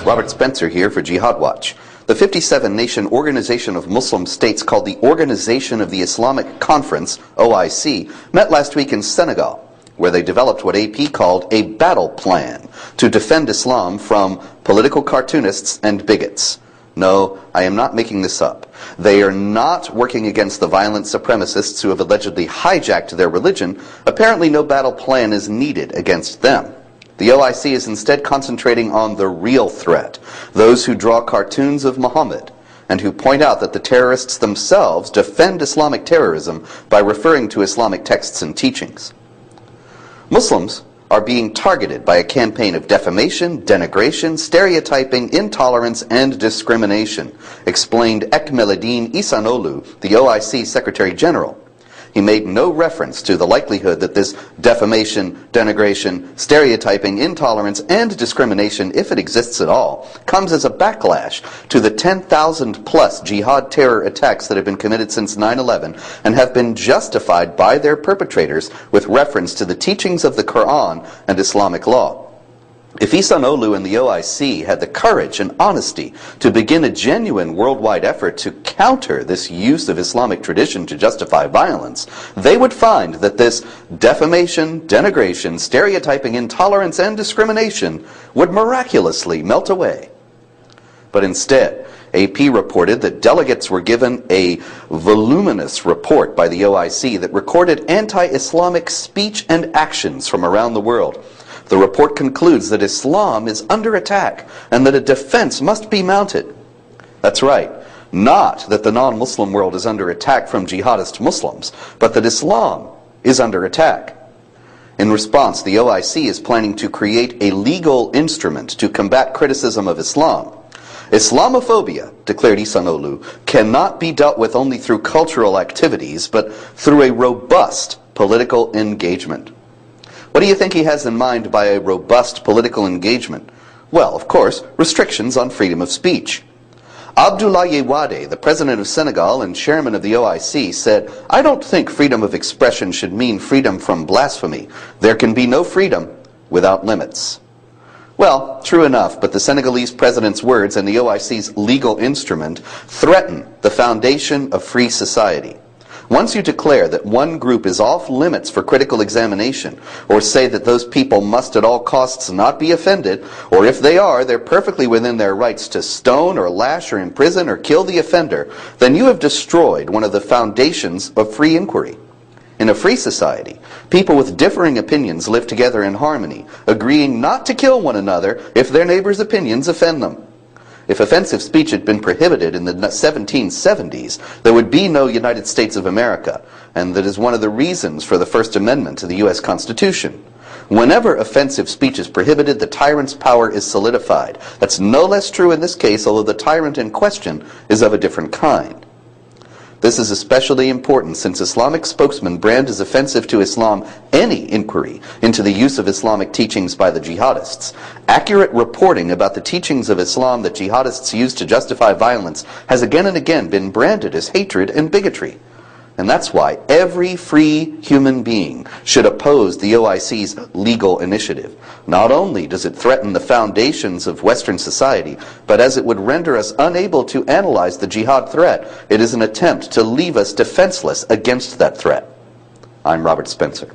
Robert Spencer here for Jihad Watch. The 57-nation organization of Muslim states called the Organization of the Islamic Conference, OIC, met last week in Senegal, where they developed what AP called a battle plan to defend Islam from political cartoonists and bigots. No, I am not making this up. They are not working against the violent supremacists who have allegedly hijacked their religion. Apparently no battle plan is needed against them. The OIC is instead concentrating on the real threat, those who draw cartoons of Muhammad, and who point out that the terrorists themselves defend Islamic terrorism by referring to Islamic texts and teachings. Muslims are being targeted by a campaign of defamation, denigration, stereotyping, intolerance, and discrimination, explained Ekmeledine Ihsanolu, the OIC Secretary General. He made no reference to the likelihood that this defamation, denigration, stereotyping, intolerance, and discrimination, if it exists at all, comes as a backlash to the 10,000-plus jihad terror attacks that have been committed since 9/11 and have been justified by their perpetrators with reference to the teachings of the Quran and Islamic law. If Ihsanolu and the OIC had the courage and honesty to begin a genuine worldwide effort to counter this use of Islamic tradition to justify violence, they would find that this defamation, denigration, stereotyping, intolerance, and discrimination would miraculously melt away. But instead, AP reported that delegates were given a voluminous report by the OIC that recorded anti-Islamic speech and actions from around the world. The report concludes that Islam is under attack and that a defense must be mounted. That's right, not that the non-Muslim world is under attack from jihadist Muslims, but that Islam is under attack. In response, the OIC is planning to create a legal instrument to combat criticism of Islam. Islamophobia, declared Ihsanolu, cannot be dealt with only through cultural activities, but through a robust political engagement. What do you think he has in mind by a robust political engagement? Well, of course, restrictions on freedom of speech. Abdoulaye Wade, the president of Senegal and chairman of the OIC, said, "I don't think freedom of expression should mean freedom from blasphemy. There can be no freedom without limits." Well, true enough, but the Senegalese president's words and the OIC's legal instrument threaten the foundation of free society. Once you declare that one group is off limits for critical examination, or say that those people must at all costs not be offended, or if they are, they're perfectly within their rights to stone or lash or imprison or kill the offender, then you have destroyed one of the foundations of free inquiry. In a free society, people with differing opinions live together in harmony, agreeing not to kill one another if their neighbors' opinions offend them. If offensive speech had been prohibited in the 1770s, there would be no United States of America, and that is one of the reasons for the First Amendment to the U.S. Constitution. Whenever offensive speech is prohibited, the tyrant's power is solidified. That's no less true in this case, although the tyrant in question is of a different kind. This is especially important since Islamic spokesmen brand as offensive to Islam any inquiry into the use of Islamic teachings by the jihadists. Accurate reporting about the teachings of Islam that jihadists use to justify violence has again and again been branded as hatred and bigotry. And that's why every free human being should oppose the OIC's legal initiative. Not only does it threaten the foundations of Western society, but as it would render us unable to analyze the jihad threat, it is an attempt to leave us defenseless against that threat. I'm Robert Spencer.